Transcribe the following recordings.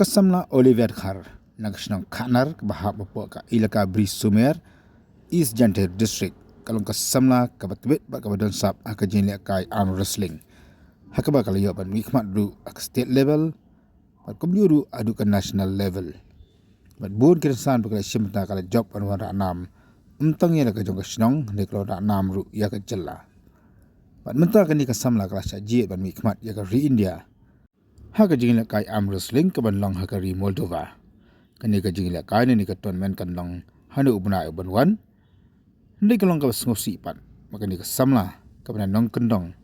Kasamla Oliver Khar, Nagasnang Khanar, Bahab Poka, Ilaka Bris Sumer, East Jante District, Kalong Kasamla, Kabatwit, Bakabadon Sap, Akajin Kai Arm Wrestling. Hakaba kalayo ban mikmat ru ak state level, pat kumyuru adu ke national level. Bat bun kirsan bakal simta kala job an wara nam. Umtang ya ka jong kasnong de klo da nam ru ya ka jella. Bat menta kan ni kasamla kala saji ban mikmat ya ka ri India. Ha ka jingla kai arm wrestling ka ban long ha ka ri Moldova. Kan ni ka jingla kai ni ka tournament kan long hanu ubna ban wan. Ndai ka long ka sngosi pat. Maka ni kasamla ka ban nong kendong.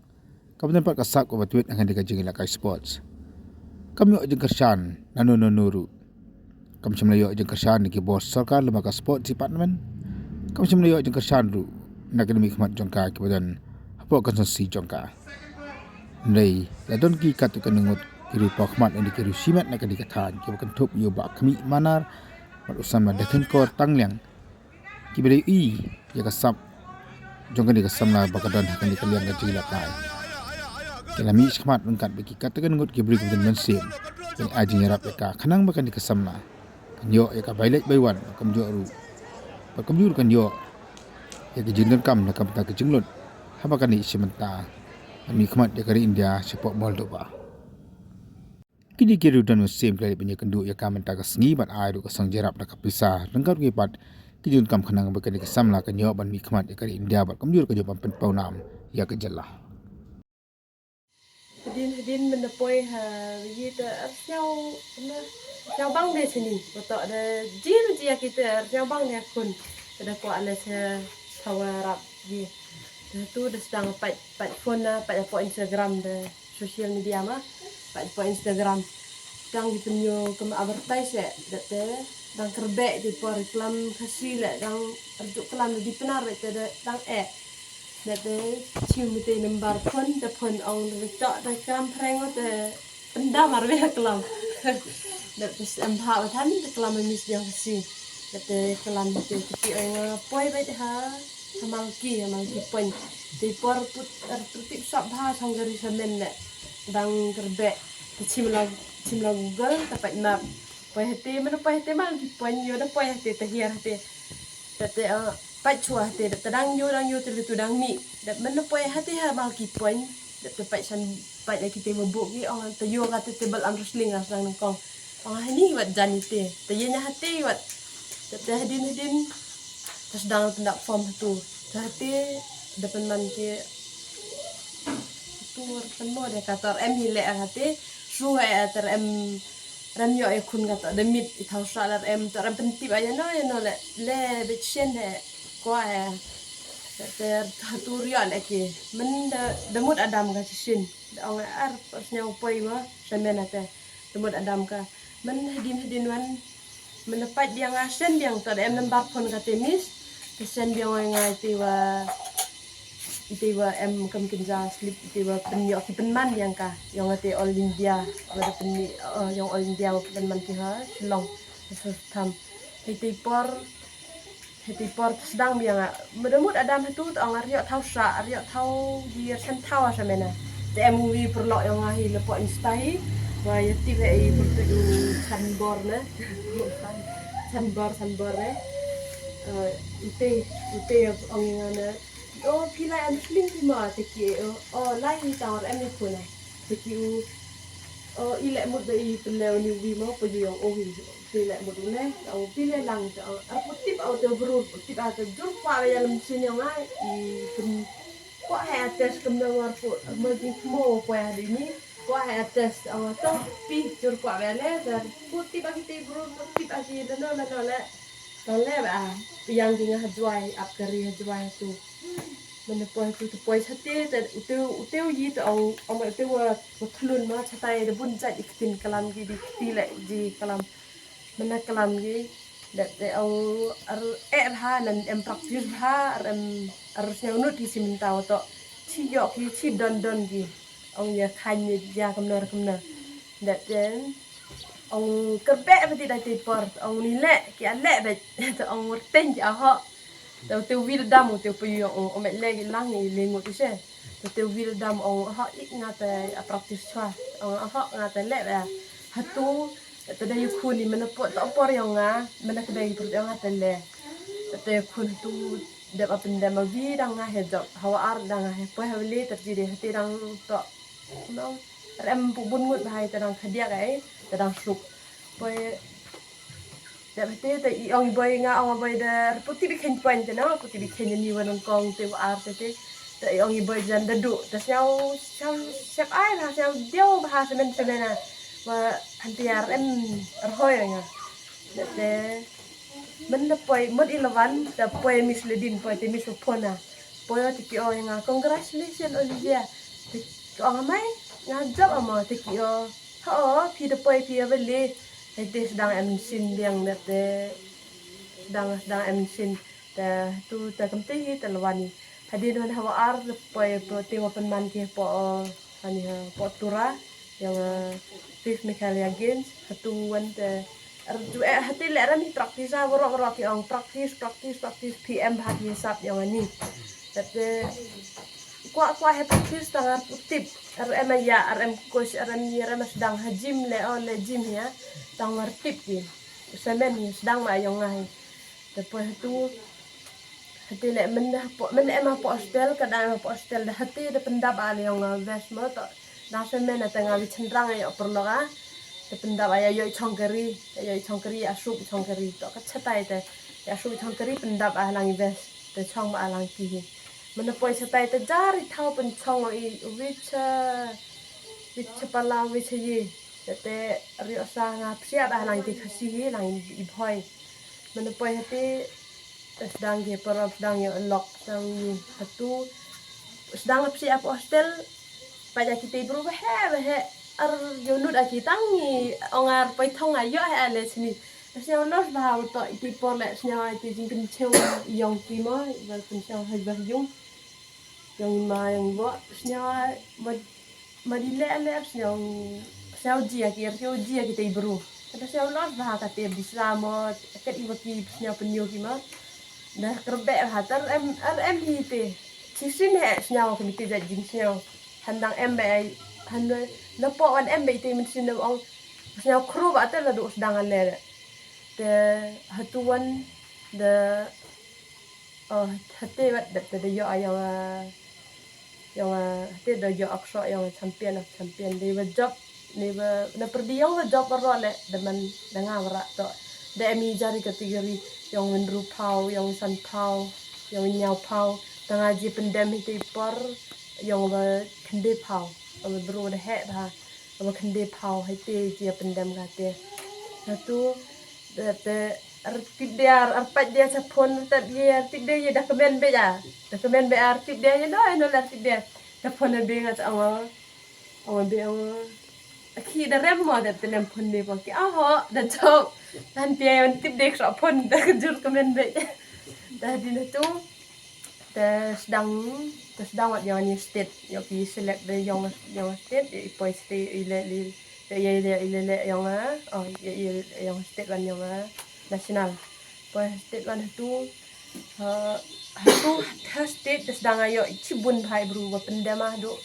Kapan tempat kasak ko batwit akan dikajing lakai sports. Kami jeng kersan nanu. Kami semelayo jeng kersan di bos sarkar lembaga sport department. Kami semelayo jeng kersan ru nak demi khidmat jongka kemudian apa konsumsi jongka. Nei ladon ki katu kenengut kiri pakhmat indi kiri simat nak dikatan ki bukan thup yo ba kami manar mat usama dakin kor tangliang. Ki beri i ya kasap jongka dikasam la bakadan akan dikalian gajing lakai. Kelami iskmat mengkat bagi katakan ngut kibri kemudian mensim yang aji nyerap eka kanang makan di kesamna kanyo eka bailet baiwan kamjo ru kamjur kanyo ya kejindan kam nak kapta kejenglut habakan di sementa ami khmat ya kari India sepok Moldova kini kiru dan mensim kali punya kendu ya kam ta kasngi bat airu kasang jerap nak kapisa lengkap kipat kejun kam kanang makan di kesamna kanyo ban mi khmat ya kari India bat kamjur kanyo pampen paunam ya kejelah Din menepoi ha begitu siao bang deh sini betok ada jia kita siao bang dia kun ada ko ala se tawarap ji tu dah sedang pat phone na pat po Instagram de social media mah pat po Instagram dang di penyo ke advertise de dang kerbek di po reklam hasil dang erjuk kelam di penar de dang Nade cium itu nembar pun ong lecok dah kelam pereng itu pendam arwah kelam. Nade empah watan kelam memis yang si. Nade kelam itu tapi orang poi baik hamalki pun. Dipor tertib sab ha sanggari semen le bang kerbek cium la Google dapat map. Poi hati mana poi hati mal pun yo dah poi hati tahir hati. Nade pat chua te tadang yo tu dang mi dat menepoi hati ha mal ki poin dat pat san pat kita mabuk ki orang te yo kata tebal am wrestling asang nongkong orang ni wat jani te yenya hati wat dat hadin tas dang pendak form tu hati depan man ki tu penmo dia kata em hile hati suai atar em ram yo e kun kata demit ithau salar em tar pentip aya no le betchen qua ter turian lagi men demut adam ka sin ong ar pasnya upoi wa semen ate demut adam ka men hadin wan menepat dia ngasen yang tak em lembar pon ka tenis kesen dia ngai tiwa em kam kinja slip tiwa penyo ki penman yang ka yang ate all India ada penni yang all India penman ki ha long tam heti por sedang biang medemut adam itu ang ariok tau sa ariok tau dia sen tau samena te movie perlok yang ngahi lepo instai wa yeti be bertuju sanbor na sanbor ite ang ngana pilai am sling ma teki lai tawar em ni kuna teki ilek mud dai pelew ni wi mo po yung pilek mud ne au pilek lang aputip au te bro tip ata jur pa ya lam sini ngai pun ko ha tes kemna war po magi mo ko ya ni ko ha tes au to pi jur pa ya le dar putip agi te bro putip agi no le ba yang dinga hajwai ap kari hajwai tu menepoi tu poi sate uteu yi tu au uteu wa thlun ma chatai de bun jat iktin kalam gi di tile ji kalam mena kalam gi dat de au ha nan em practice ha harusnya unut di siminta to chi yo ki chi don gi au ya khan ya kamna dat den au kerbek pati dai tipor au ni le ki ale be to au ten ja ha teu vil dam teu puyo o met legi lang ni lengo ise teu vil dam o ha ik ngate practice chwa o ha ngate le ba hatu Tadi yukun ni menepuk tak por yang mana kedai perut yang tele. Tadi yukun tu dapat pendam avi dang hejok hawa ar dang poi hawli terjadi hati dang tok no rem pun ngut bahai tadang khadia kai tadang suk poi dapat te ong boy ong boy der putih bikin point na putih bikin ni wanong kong te ar te ong boy jan dadu tas nhau siap ai lah siap dia bahasa men semena wa hantiar erhoy nga te men da poi mod ilawan da poi misledin poi te misopona poi ti ki o nga congratulations Olivia ti ong mai nga job ama ti ki o ho pi da poi pi aveli ete sedang sin biang te sedang sin ta tu ta kamti ta lawani hadi don hawa ar poi pro tingo penman ki po ani po tura yang fifth Michaelia Games hatu wan te hati le ran praktis woro ki ong praktis PM bahagi sap yang ani tapi kwa he praktis tangar putip RM ya RM coach RM sedang hajim le gym ya tang martip ki semen ni sedang ma yang ngai depois tu hati le men emang po hostel kadang po hostel dah hati de pendap ale yang vesmo to na semen na tengah cendrang ya perlu ka de pendap aya yo chongkeri asup chongkeri to ka chatai te asup chongkeri pendap alang ves de chong ma alang ki men poi chatai te jari thau pen chong i which pala which ye te rio sa nga psia alang ti khasi lang i bhoi men poi hati sedang dia perap sedang yang lock sedang ni satu sedang psi apa hostel pada kita berubah ar yunut aki tangi ongar pai thong ayo ale sini snya nos bahau to iti porle snya iti jingkin cheu yong ki mo bal kun snya hajbah yung ma yung bo snya madile ale snya uji aki te bru kada snya nos bahau ka te bisa mo ket iwaki snya penyo ki mo dah kerbek hatar em hite cisin he sнял komite jing sнял handang em bay handang lepo wan em bay te min sin ong sнял kru ba ta la do sedang ale de hatuan de hate wat de yo ayang yang hate de yo akso yang champion de job na perdiang job role de man danga wara to de emi jari kategori yang menru pau yang san pau yang nyau pau tengah ji pendam itu por yang kende pau bro de he ha kende pau hite ji pendam kate satu de artip dia arpat dia sapon tat dia artip dia dah kemen be ya dah kemen be artip dia no artip dia sapon be ngat awang be khi đã rem mò để tên em phun đi bảo kia họ đã cho anh bia anh tiếp được rõ phun đã kêu comment vậy đã đi nữa tu đã sedang buat yang ni state yang pi select the yang state poi state ile yang yang state one yang nasional poi state one tu state sedang ayo cibun bhai bru pendamah do